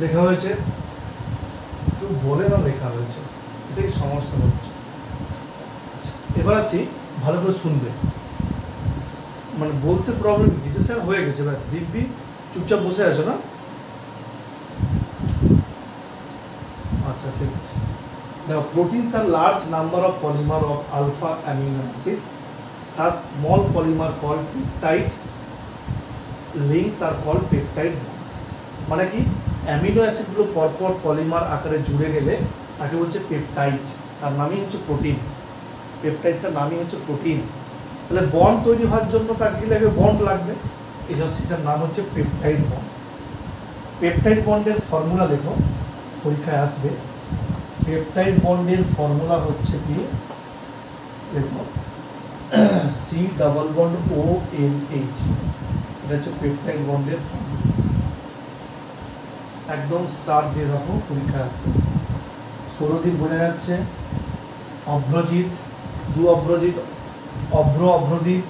লেখা হয়েছে, কেউ বলে না লেখা হয়েছে, এটাই সমস্যা হচ্ছে। এবার আসি, ভালো করে শুনবে, মানে বলতে প্রবলেম কি যে স্যার হয়ে গেছে ব্যাস দিব্যি চুপচাপ বসে আছো না? আচ্ছা ঠিক আছে। দেখো, প্রোটিনস আর large number of polymer of alpha amino acid, such small polymer called peptide links are called peptide bond। মানে কি, অ্যামিনো অ্যাসিডগুলো পরপর পলিমার আকারে জুড়ে গেলে তাকে বলছে পেপটাইড, তার নামই হচ্ছে প্রোটিন। পেপটাইডটার নামই হচ্ছে প্রোটিন। তাহলে বন্ড তৈরি হওয়ার জন্য তার কি লাগবে? বন্ড লাগবে। এই জন্য সেটার নাম হচ্ছে পেপটাইড বন্ড। পেপটাইড বন্ডের ফর্মুলা দেখো, পরীক্ষায় আসবে। পেপটাইড বন্ডের ফর্মুলা হচ্ছে কি, দেখো, C double bond O N H, এটা হচ্ছে পেপটাইড বন্ডের ফর্মুলা। একদম স্টার দিয়ে রাখো, পরীক্ষায় আসবে। সৌরদীপ বোঝা যাচ্ছে, অভ্রজিৎ, দু অভ্রজিৎ, অভ্র অভ্রদীপ।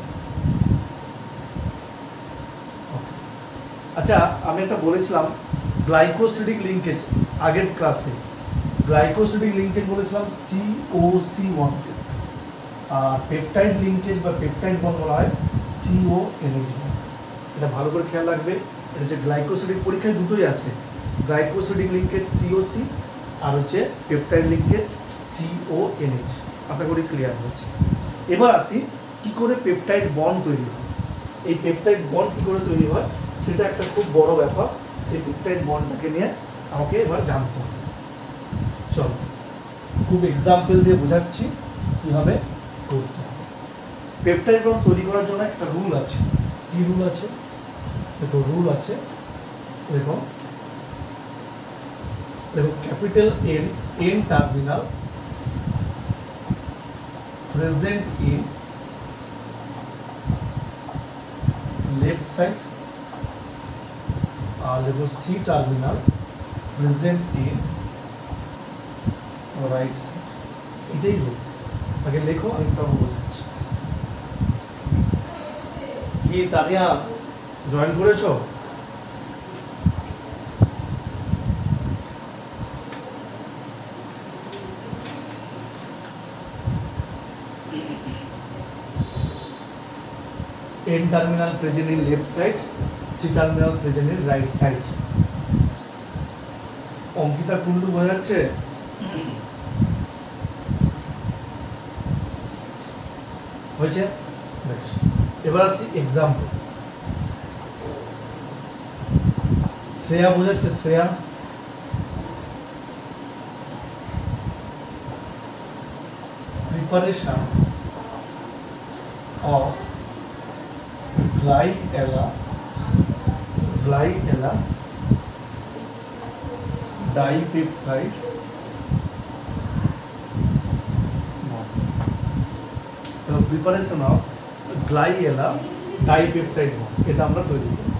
আচ্ছা, আমি একটা বলেছিলাম গ্লাইকোসিডিক লিঙ্কেজ আগের ক্লাসে, গ্লাইকোসিডিক লিঙ্কেজ বলেছিলাম COC1, আর পেপটাইড লিঙ্কেজ বা পেপটাইড বন্ড বলা হয় CONH বন্ড। এটা ভালো করে খেয়াল রাখবে। এটা হচ্ছে গ্লাইকোসিডিক, পরীক্ষায় দুটোই আছে, গ্লাইকোসিডিক লিঙ্কেজ COC আর হচ্ছে পেপটাইড লিঙ্কেজ CONH। আশা করি ক্লিয়ার হচ্ছে। এবার আসি কি করে পেপটাইড বন্ড তৈরি হয়। এই পেপটাইড বন্ড কী করে তৈরি হয় সেটা একটা খুব বড় ব্যাপার। সেই পেপটাইড বন্ডটাকে নিয়ে আমাকে এবার জানতে হবে। চলো, খুব এক্সাম্পল দিয়ে বোঝাচ্ছি কীভাবে করতে হবে। পেপটাইড বন্ড তৈরি করার জন্য একটা রুল আছে। কি রুল আছে? দেখো, রুল আছে, দেখো দেখো, capital N, N terminal present in left side, আর দেখো C terminal present in right side. এটাই রুল। আগে লেখো, আমি তোমাকে বোঝাচ্ছি। কি তানিয়া জয়েন করেছো? N terminal present in left side, C terminal present in right side। Ankita Kundu বোঝা যাচ্ছে? হয়েছে? এবার আসি এক্সাম্পল। শ্রেয়া বোঝাচ্ছে? Shreya, preparation of gly ala dipeptide preparation of gly ala dipeptide bond, এটা আমরা তৈরি করি।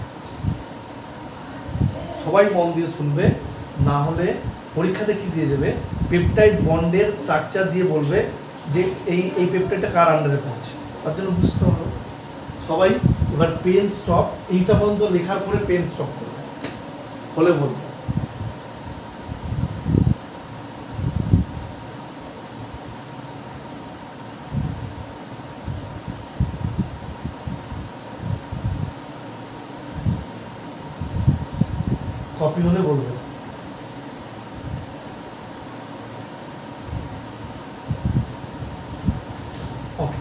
সবাই মন দিয়ে শুনবে, না হলে পরীক্ষাতে কি দিয়ে দেবে, পেপটাইড বন্ডের স্ট্রাকচার দিয়ে বলবে যে এই পেপটাইডটা কার আন্ডারে পড়ছে, তার জন্য বুঝতে হবে। সবাই এবার পেন স্টপ, এইটা পর্যন্ত লেখার পরে পেন স্টপ করবে, বলে বলবে। কপি হলে বলবে। ওকে,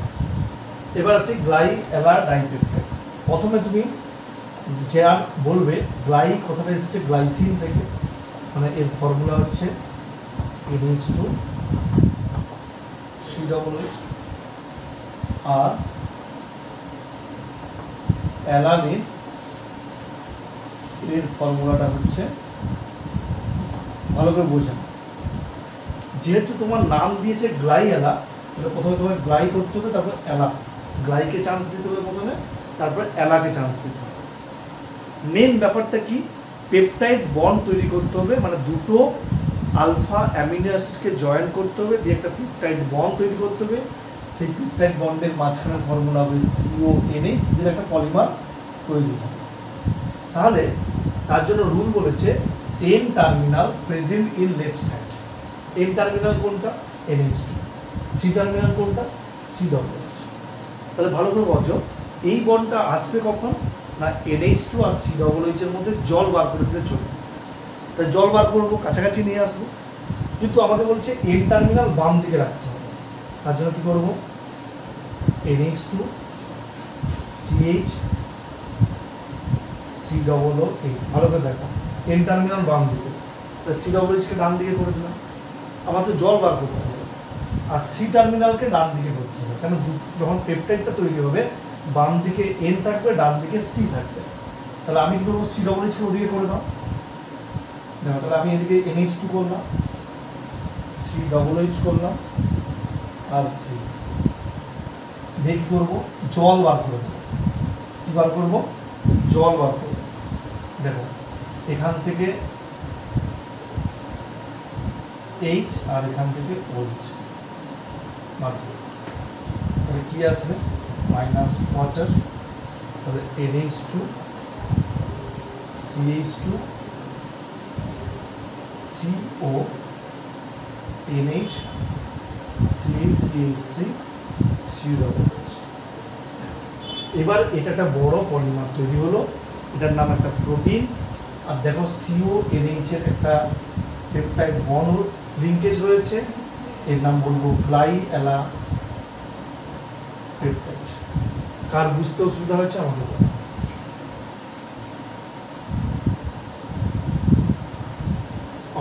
এবার আসি গ্লাইএলা ডাইপেপটাইড। প্রথমে তুমি যা বলবে, গ্লাই কথাটা এসেছে গ্লাইসিন থেকে, মানে এর ফর্মুলা হচ্ছে NH2COOH, আর অ্যালানিন এর ফর্মুলাটা হচ্ছে, ভালো করে বোঝা, যেহেতু তোমার নাম দিয়েছে গ্লাইএলা, প্রথমে তোমার গ্লাই করতে হবে, তারপর অ্যালা, গ্লাইকে চান্স দিতে হবে প্রথমে, তারপর অ্যালাকে চান্স দিতে হবে। মেন ব্যাপারটা কি, পেপটাইড বন্ড তৈরি করতে হবে, মানে দুটো আলফা অ্যামিনো অ্যাসিডকে জয়েন করতে হবে, দিয়ে একটা পেপটাইড বন্ড তৈরি করতে হবে। সেই পেপটাইড বন্ডের মাঝখানে ফর্মুলা হবে CONH, দিয়ে একটা পলিমার তৈরি হবে। তাহলে তার জন্য রুল বলেছে N terminal present in left side. N terminal কোনটা? NH2। C টার্মিনাল কোনটা? COOH। তাহলে ভালো করে বোঝো, এই বন্ডটা আসবে কখন না NH2 আর COOH এর মধ্যে জল বার করে দিলে চলে আসবে। তাই জল বার করবো, কাছাকাছি নিয়ে আসবো, কিন্তু আমাকে বলছে N টার্মিনাল বাম দিকে রাখতে হবে। তার জন্য কি করবো? NH2 CH COOH। ভালো করে দেখো, N টার্মিনাল বাম দিকে, COOH কে ডান দিকে করে দিলাম। আমার তো জল বার করতে হবে, আর C টার্মিনালকে ডান দিকে করতে হবে, কেন যখন পেপটাইডটা তৈরি হবে বাম দিকে N থাকবে, ডান দিকে C থাকবে। তাহলে আমি কি করবো? COOH কে ওদিকে করে দাও। দেখো, তাহলে আমি এদিকে NH2 করলাম, COOH করলাম, আর C দিয়ে কি করবো? জল বার করে দেবো। কি বার করবো? জল বার করবো। দেখো, এখান থেকে H আর এখান থেকে OH বার করবো। তাহলে কি আসবে? মাইনাস ওয়াটার, তাহলে NH2 CH2 CO NH CH3 COOH। এবার এটা একটা বড় পলিমার তৈরি হলো, এটার নাম একটা প্রোটিন। আর দেখো CONH এর একটা পেপটাইড বন্ড লিঙ্কেজ রয়েছে, এর নাম বলবো গ্লাইএলা পেপটাইড। কার বুঝতে অসুবিধা হয়েছে আমাকে বলো।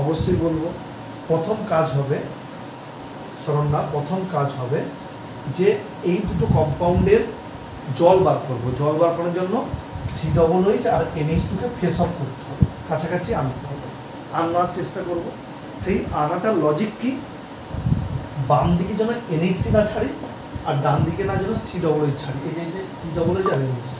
অবশ্যই বলবো। প্রথম কাজ হবে, শোনো না, প্রথম কাজ হবে যে এই দুটো কম্পাউন্ডের জল বার করবো। জল বার করার জন্য COOH আর NH2 কে ফেস অফ করতে হবে, কাছাকাছি আনতে হবে। আনার চেষ্টা করব। সেই আনাটার লজিক কি? বাম দিকে যেন NH3 না ছাড়ি, আর ডান দিকে না যেন COOH ছাড়ি। এই যে COOH আর NH2,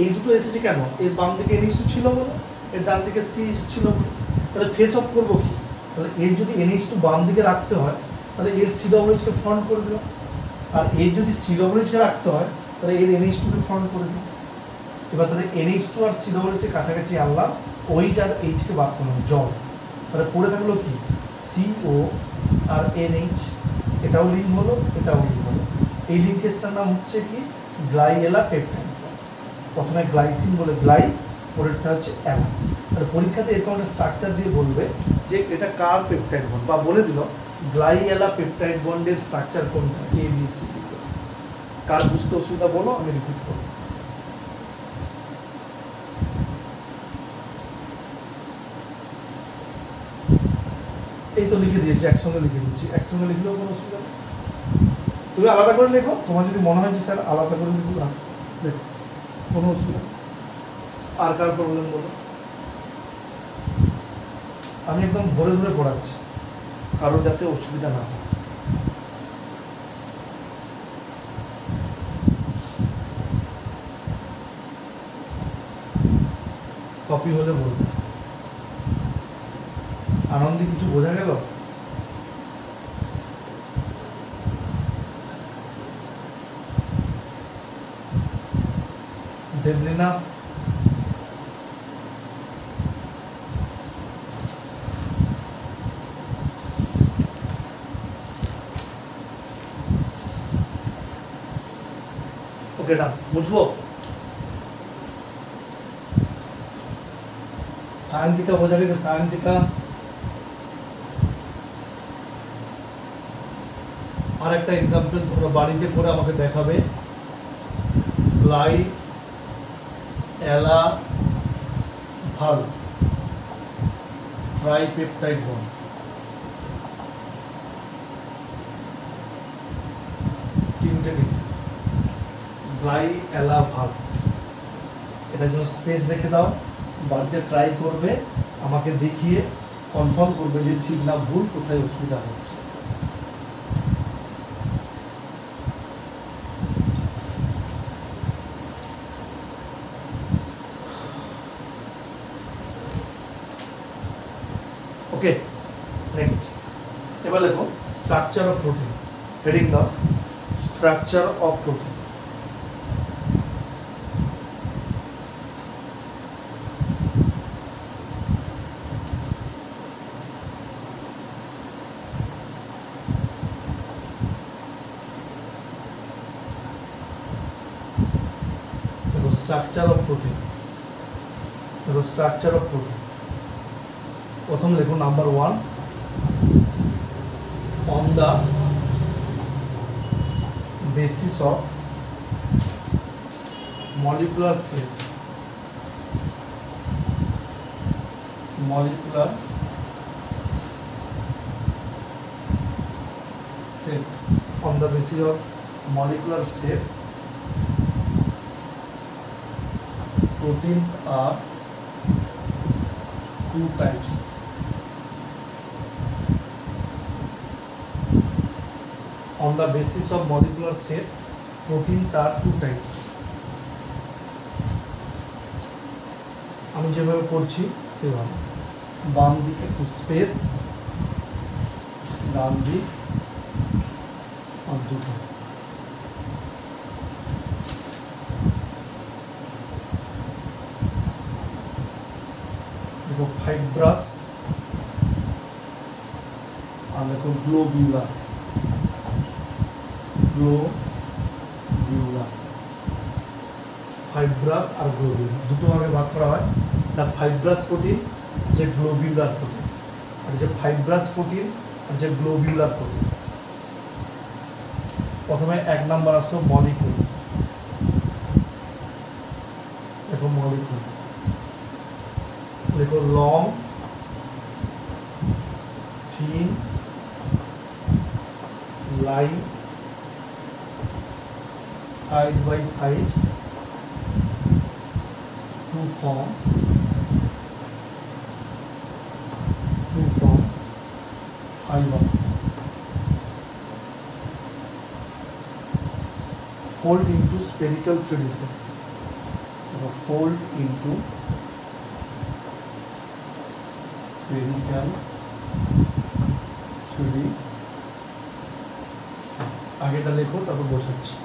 এই দুটো এসেছে কেন? এর বাম দিকে NH2 ছিল বলে, এর ডান দিকে C ছিল বলে। তাহলে ফেস অফ করবো কি? তাহলে এর যদি NH2 বাম দিকে রাখতে হয়, তাহলে এর COOH কে ফ্রন্ট করে দিলাম, আর এর যদি COOH কে রাখতে হয়, তাহলে এর NH2 কে ফ্রন্ট করে দিলাম। এবার তাহলে NH2 আর COOH এর কাছাকাছি আনলাম, OH আর H কে বার করলাম, জল। তাহলে পড়ে থাকলো কি? CO আর NH, এটাও লিঙ্ক হলো, এটাও লিঙ্ক হলো। এই লিঙ্কেজটার নাম হচ্ছে কি? গ্লাইএলা পেপটাইড। প্রথমে গ্লাইসিন বলে গ্লাই, পরেরটা হচ্ছে অ্যালা। তাহলে পরীক্ষাতে এরকম একটা স্ট্রাকচার দিয়ে বলবে যে এটা কার পেপটাইড বন্ড, বা বলে দিল গ্লাইএলা পেপটাইড বন্ডের স্ট্রাকচার কোনটা, ABC। কার বুঝতে অসুবিধা বলো, আমি রিপিট করবো। এই তো লিখে দিয়েছি, একসঙ্গে লিখে দিচ্ছি, একসঙ্গে লিখলেও কোনো অসুবিধা নেই। তুমি আলাদা করে লেখো, তোমার যদি মনে হয় যে স্যার আলাদা করে লিখলাম, দেখো কোনো অসুবিধা নেই। আর কার প্রবলেম বলো? আমি একদম ধরে ধরে পড়াচ্ছি, কারো যাতে অসুবিধা না হয়। কপি হলে বলবে। আনন্দে কিছু বোঝা গেল? দেবলীনা, ওকে ডান, বুঝবো? সায়ন্তিকা বোঝা গেছে? সায়ন্তিকা, আর একটা এক্সাম্পল তোমরা বাড়িতে করে আমাকে দেখাবে। গ্লাইএলা ভাল্ভ ট্রাইপেপটাইড বন্ড। তিনটে গ্লাইএলা ভাল্ভ, এটার জন্য স্পেস রেখে দাও। বাড়িতে ট্রাই করবে, আমাকে দেখিয়ে কনফার্ম করবে যে ঠিক না ভুল, কোথায় অসুবিধা হচ্ছে। ওকে, নেক্সট। এবার দেখো স্ট্রাকচার অফ প্রোটিন। হেডিং দাও, structure of protein. Structure of protein. দেখো স্ট্রাকচার অফ প্রোটিন, প্রথম লেখো number 1, on the basis of molecular shape, molecular shape, on the basis of molecular shape, proteins are two types. On the basis of molecular shape, proteins are two types. আমি যেভাবে পড়ছি সেভাবে, বাম দিকে একটু space, ডান দিক আর দুটো। দেখো ফাইব্রাস আর দেখো গ্লোবিউলার, গ্লোবিউলার, ফাইব্রাস আর গ্লোবিউলার দুটো ভাগে ভাগ করা হয়। না ফাইব্রাস প্রোটিন, যে গ্লোবিউলার প্রোটিন, আর যে ফাইব্রাস প্রোটিন আর যে গ্লোবিউলার প্রোটিন। প্রথমে 1 নাম্বার আসো মলিকুল। দেখো মলিকুল, দেখো long, thin, line, side by side to form fibers, fold into spherical 3D cell, fold into spherical 3D cell। আগেটা লেখো তারপর বোঝাচ্ছি।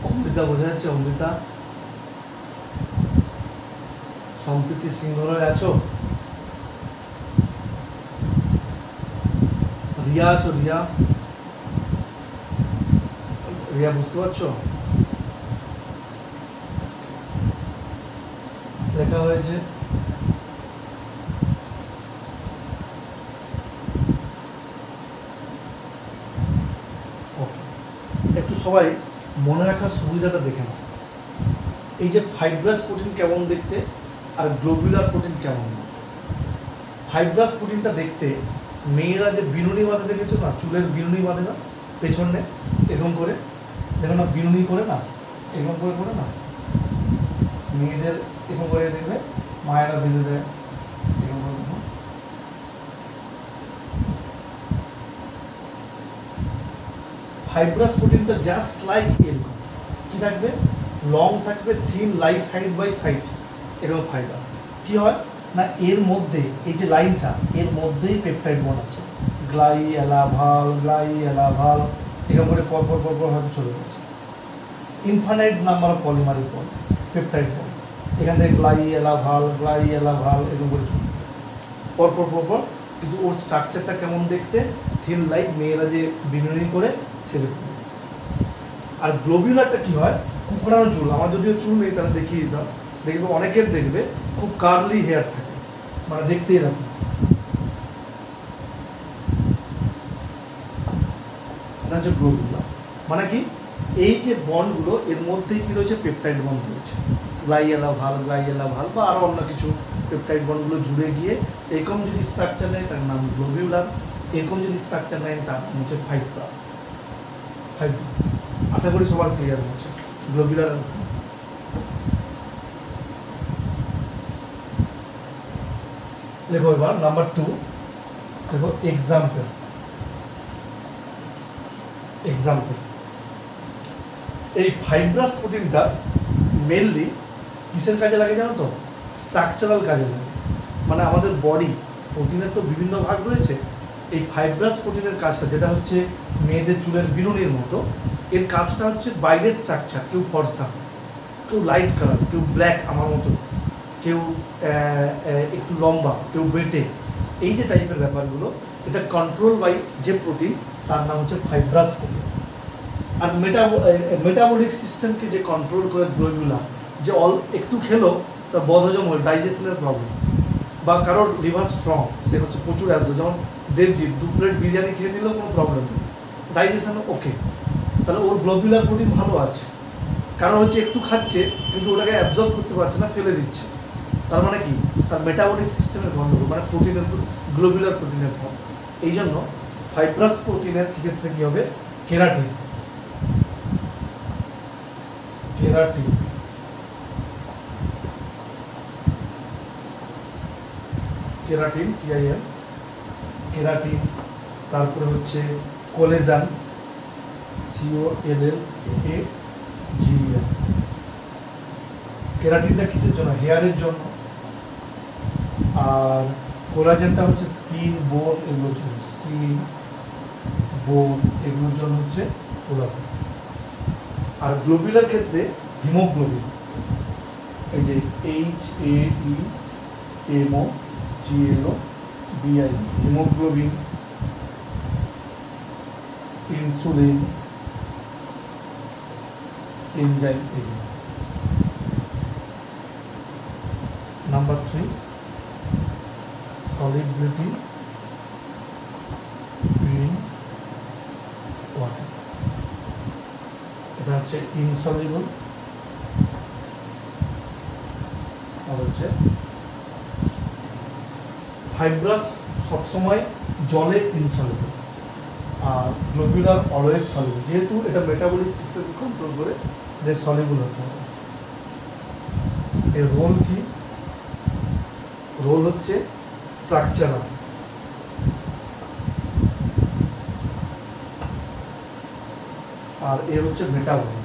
অমৃতা বোঝা যাচ্ছে? অমৃতা, সম্প্রীতি সিংহরায় আছো? রিয়া আছো? রিয়া, রিয়া বুঝতে পারছো? লেখা হয়েছে একটু সবাই মনে রাখার সুবিধাটা দেখে নাও। এই যে ফাইব্রাস প্রোটিন কেমন দেখতে আর গ্লোবুলার প্রোটিন কেমন। ফাইব্রাস প্রোটিনটা দেখতে মেয়েরা যে বিনুনি বাঁধে দেখেছো না, চুলের বিনুনি বাঁধে না পেছনে, এরকম করে দেখো না, বিনুনি করে না, এরকম করে করে না, মেয়েদের এরকম করে দেখবে, মায়েরা বেঁধে দেয় এরকম করে। ফাইব্রাস প্রোটিনটা জাস্ট লাইক এরকম কি থাকবে, লং থাকবে, thin, line side by side এরকম ফাইবার। কি হয় না, এর মধ্যে এই যে লাইনটা, এর মধ্যেই পেপটাইড বন্ড আছে, গ্লাই এলাভাল, গ্লাই এলাভাল, এরকম করে পরপর পরপর হয়তো চলে গেছে। Infinite number of polymeric bond, peptide bond, এখান থেকে গ্লাই এলাভাল, গ্লাই এলাভাল এরকম করে চলে পরপর পরপর। কিন্তু ওর স্ট্রাকচারটা কেমন দেখতে, থিন লাইক মেয়েরা যে বিনুনি করে সেরকম। আর গ্লোবিউলারটা কি হয়, কুকড়ানো চুল, আমার যদিও চুল নেই তাহলে দেখিয়ে দিতাম, দেখবে অনেকের দেখবে খুব কার্লি হেয়ার থাকে, মানে দেখতে এরকম। এটা হচ্ছে গ্লোবিউলার। মানে কি, এই যে বন্ডগুলো এর মধ্যেই কি রয়েছে, পেপটাইড বন্ড রয়েছে, গ্লাইএলাভাল, গ্লাইএলাভাল বা আরও অন্য কিছু পেপটাইড বন্ডগুলো জুড়ে গিয়ে এরকম যদি স্ট্রাকচার নেয় তার নাম গ্লোবিউলার, এরকম যদি স্ট্রাকচার নেয় তার নাম হচ্ছে ফাইব্রাস। আশা করি সবার ক্লিয়ার হচ্ছে গ্লোবিউলার। দেখো এবার নাম্বার 2, দেখো এক্সাম্পল। এই ফাইব্রাস প্রোটিনটা মেনলি কিসের কাজে লাগে জানো তো, স্ট্রাকচারাল কাজে লাগে। মানে আমাদের বডি প্রোটিনের তো বিভিন্ন ভাগ রয়েছে, এই ফাইব্রাস প্রোটিনের কাজটা যেটা হচ্ছে মেয়েদের চুলের বিনুনির মতো, এর কাজটা হচ্ছে বাইরের স্ট্রাকচার, কেউ ফর্সা, কেউ লাইট কালার, কেউ ব্ল্যাক আমার মতো, কেউ একটু লম্বা, কেউ বেটে, এই যে টাইপের ব্যাপারগুলো, এটা কন্ট্রোল বাই যে প্রোটিন তার নাম হচ্ছে ফাইব্রাস প্রোটিন। আর মেটাবলিক সিস্টেমকে যে কন্ট্রোল করে গ্লোবিউলা, যে একটু খেলো তার বদহজম হল, ডাইজেশনের প্রবলেম, বা কারোর লিভার স্ট্রং, সে হচ্ছে প্রচুর অ্যাবজর্ব, যেমন দেবজিৎ 2 প্লেট বিরিয়ানি খেয়ে নিলেও কোনো প্রবলেম নেই, ডাইজেশন ওকে, তাহলে ওর গ্লোবিউলার প্রোটিন ভালো আছে। কারণ হচ্ছে একটু খাচ্ছে কিন্তু ওটাকে অ্যাবজর্ব করতে পারছে না, ফেলে দিচ্ছে, তার মানে কি, তার মেটাবলিক সিস্টেমের গণ্ডগোল, মানে প্রোটিনের গ্লোবিউলার প্রোটিনের কম। এই জন্য ফাইব্রাস প্রোটিনের ক্ষেত্রে কী হবে, কেরাটিন, কেরাটিন কেরাটিন টিআইএম, কেরাটিন, তারপরে হচ্ছে কোলেজান, COLLAGEN। কেরাটিনটা কিসের জন্য, হেয়ারের জন্য, আর কোলাজেনটা হচ্ছে স্কিন, বোন এগুলোর জন্য, স্কিন, বোন এগুলোর জন্য হচ্ছে কোলাজেন। আর গ্লোবিউলার ক্ষেত্রে হিমোগ্লোবিন, এই যে HAEMOGLOBIN, হিমোগ্লোবিন, ইনসুলিন, এনজাইম এগুলো। নাম্বার 3, solubility in water, এটা হচ্ছে ইনসলিবল, আর হচ্ছে ফাইব্রাস সবসময় জলে ইনসলিবল, আর গ্লোবিউলার অলওয়েজ সলিবল, যেহেতু এটা মেটাবলিক সিস্টেমকে কন্ট্রোল করে এদের সলিবল হতে হবে। এর রোল কি, রোল হচ্ছে স্ট্রাকচারাল, আর এর হচ্ছে মেটাবলিক।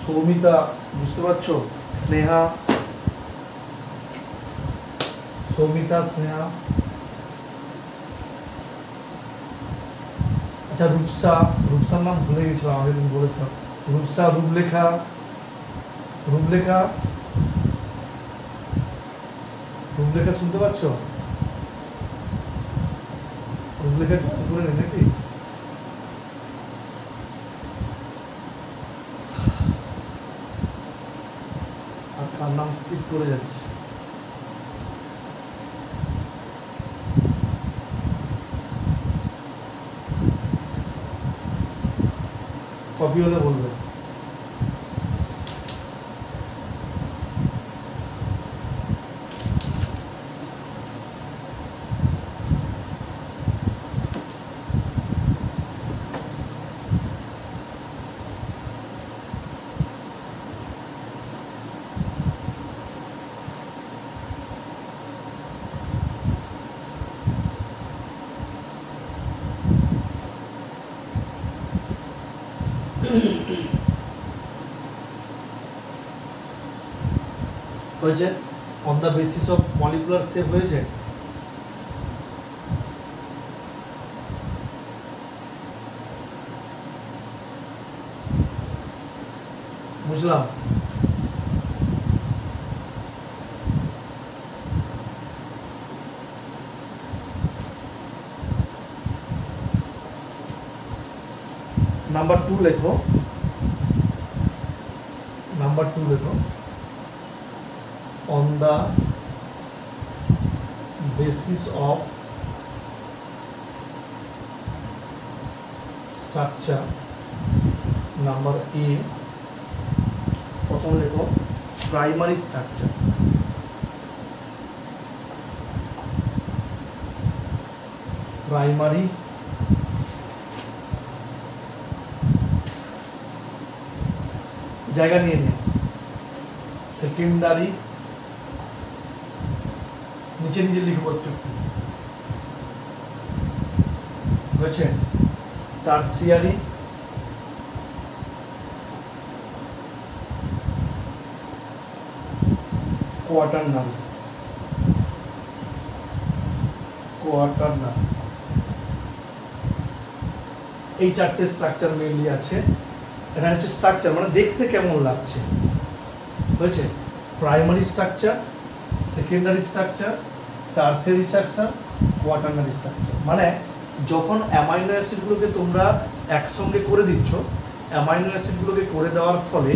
সৌমিতা বুঝতে পারছো, স্নেহা, সৌমিতা, স্নেহা, আচ্ছা রূপসা, রূপসার নাম ভুলে গেছিলাম, আগের দিন বলেছিলাম, রূপসা, রূপলেখা, রূপলেখা, রূপলেখা শুনতে পাচ্ছ, রূপলেখা করে নেই নাকি, আর কার নাম স্কিপ করে যাচ্ছে, কপি হলে বলবে। হয়েছে on the basis of molecular shape হয়েছে। বুঝলাম। নাম্বার 2 লেখো, নাম্বার 2 লেখো, on the basis of structure, number A, প্রথম লেখো প্রাইমারি স্ট্রাকচার, প্রাইমারি জায়গা নিয়ে নিয়ে, সেকেন্ডারি নিচে নিচে লিখবো একটু হয়েছে, টারসিয়ারি, কোয়াটারনারি। কোয়াটারনারি। এই চারটে স্ট্রাকচার মেইনলি আছে। এটা হচ্ছে স্ট্রাকচার, মানে দেখতে কেমন লাগছে, হয়েছে? Primary structure, secondary structure, tertiary structure, quaternary structure. মানে যখন অ্যামাইনো অ্যাসিডগুলোকে তোমরা একসঙ্গে করে দিচ্ছ, অ্যামাইনো অ্যাসিডগুলোকে করে দেওয়ার ফলে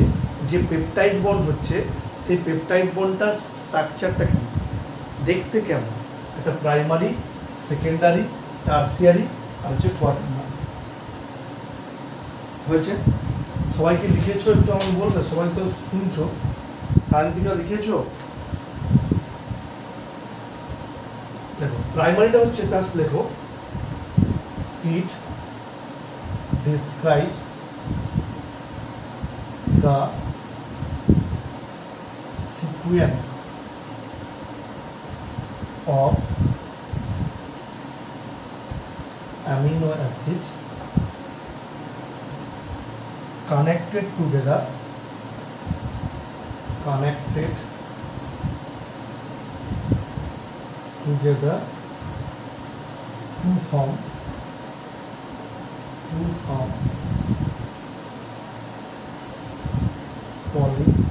যে পেপটাইড বন্ড হচ্ছে, সেই পেপটাইড বন্ডটার স্ট্রাকচারটা কেমন, দেখতে কেমন, এটা প্রাইমারি, সেকেন্ডারি, টারসিয়ারি আর হচ্ছে কোয়াটারনারি। হয়েছে? সবাইকে লিখেছো? একটু আমাকে বলবে, সবাই তো শুনছো, সায়ন্তিকা লিখেছো? দেখো প্রাইমারিটা হচ্ছে, জাস্ট লেখো, ইট describes the sequence of amino acid connected together to form polypeptide.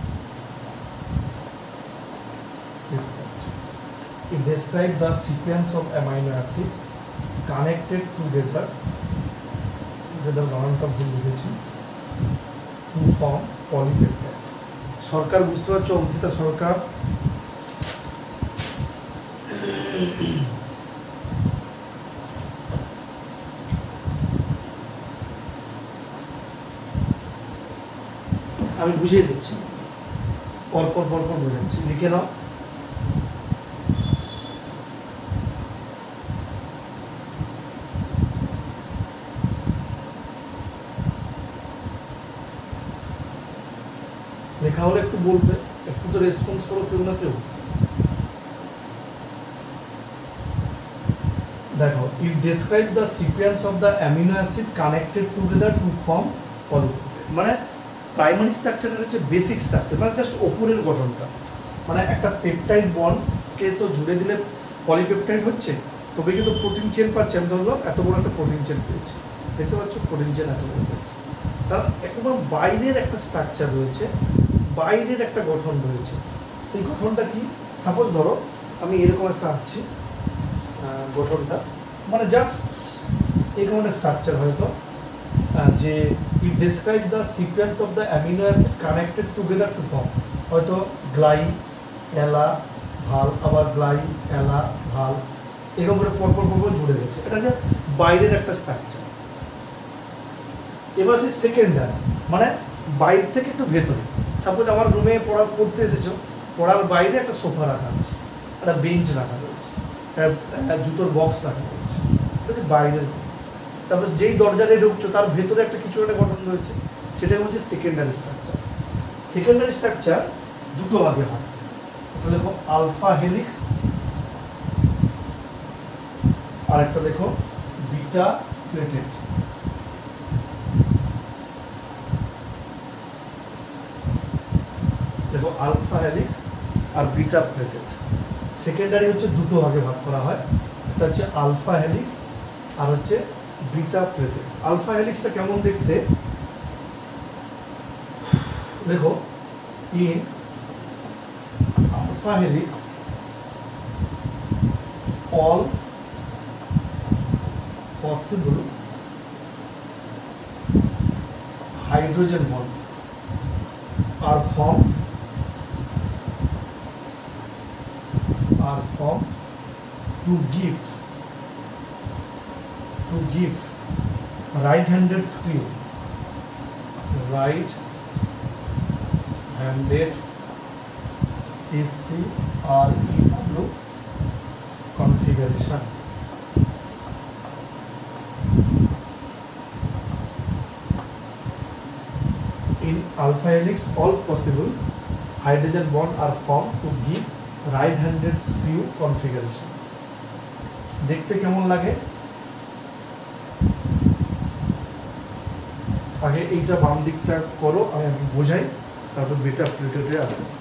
It describes the sequence of amino acid connected together বানানটা ভুল লিখেছি, to form polypeptide. সরকার বুঝতে পারছো? অঙ্কিতা সরকার। আমি বুঝিয়ে দিচ্ছি, পরপর বোঝাচ্ছি, লিখে নাও। লেখা হলে একটু বলবে, একটু তো রেসপন্স করো কেউ না কেউ। দেখো, it describe the sequence of the amino acid connected together to form polypeptide. মানে প্রাইমারি স্ট্রাকচারের হচ্ছে বেসিক স্ট্রাকচার, মানে জাস্ট ওপরের গঠনটা। মানে একটা পেপটাইড বন্ডকে তো জুড়ে দিলে পলিপেপটাইড হচ্ছে, তবে কিন্তু প্রোটিন চেন পাচ্ছে। আমি ধরলো এত বড় একটা প্রোটিন চেন পেয়েছি, দেখতে পাচ্ছ প্রোটিন চেন এত বড় পেয়েছি, তার একদম বাইরের একটা স্ট্রাকচার রয়েছে, বাইরের একটা গঠন রয়েছে। সেই গঠনটা কি? সাপোজ ধরো আমি এরকম একটা আঁকছি গঠনটা, মানে জাস্ট এরকম একটা স্ট্রাকচার, হয়তো যে it describe the sequence of the amino acid connected together to form, হয়তো গ্লাই এলা ভাল, আবার গ্লাই এলা ভাল, এরকম করে পরপর জুড়ে গেছে। এটা যে বাইরের একটা স্ট্রাকচার। এবার সে সেকেন্ডারি, মানে বাইরে থেকে একটু ভেতরে। সাপোজ আমার রুমে পড়তে এসেছো, পড়ার বাইরে একটা সোফা রাখা আছে, একটা বেঞ্চ রাখা রয়েছে, জুতোর বক্স রাখা রয়েছে, এটা বাইরের। তারপর যেই দরজা দিয়ে ঢুকছো তার ভেতরে একটা কিছু একটা গঠন রয়েছে, সেটা হচ্ছে সেকেন্ডারি স্ট্রাকচার। সেকেন্ডারি স্ট্রাকচার দুটো ভাগে হয়, একটা দেখো আলফা হেলিক্স, আর একটা দেখো বিটা প্লেটেড। দেখো আলফা হেলিক্স আর বিটা প্লেটেড। সেকেন্ডারি হচ্ছে দুটো ভাগে ভাগ করা হয়, একটা হচ্ছে আলফা হেলিক্স আর হচ্ছে বিটা প্লেটেড। আলফা হেলিক্সটা কেমন দেখতে? দেখো, in alpha helix all possible hydrogen bond are formed to give right-handed screw SCREW configuration. In alpha helix, all possible hydrogen bond are formed to give right-handed screw configuration. দেখতে কেমন লাগে? আগে এইটা বাম দিকটা করো, আমি বোঝাই, তারপর বিটা প্লেটেডে আসছি।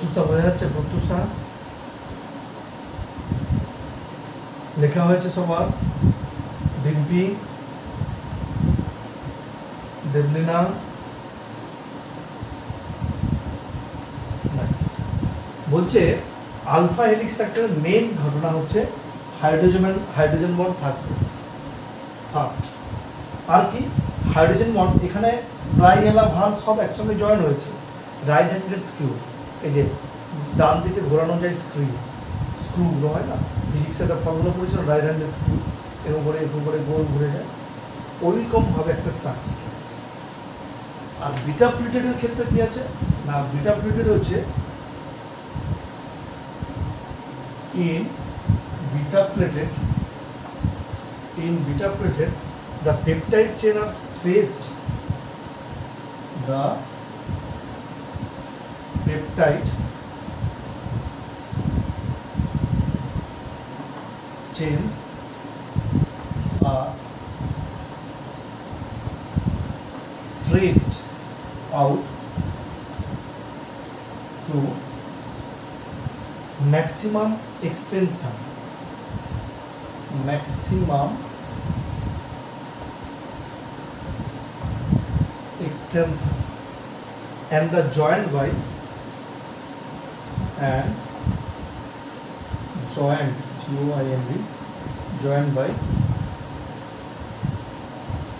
প্রত্যুষা বোঝা যাচ্ছে, প্রত্যুষা লেখা হয়েছে সবার, ডিম্পি, দেবলিনা, বলছে আলফা হেলিক্স স্ট্রাকচারের মেইন ঘটনা হচ্ছে হাইড্রোজেন বন্ড থাকবে ফার্স্ট। আর কি হাইড্রোজেন বন্ড এখানে ট্রাইএলা ভাল সব একসঙ্গে জয়েন হয়েছে, রাইট হ্যান্ডেড স্ক্রু, এই যে ডান দিকে ঘোরানো যায় স্ক্রুগুলো হয় না, ফিজিক্সে একটা ফর্মুলা পড়েছিল রাইট হ্যান্ডেড স্ক্রু, এরকম করে গোল ঘুরে যায়, ওইরকমভাবে একটা স্ট্রাকচার। আর বিটা প্লেটের ক্ষেত্রে কি আছে না, বিটা প্লেটেড হচ্ছে in beta plated the peptide chain are stressed, the peptide chains are stressed out to maximum extension and the joined by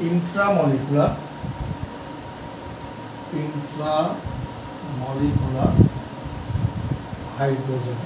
intramolecular hydrogen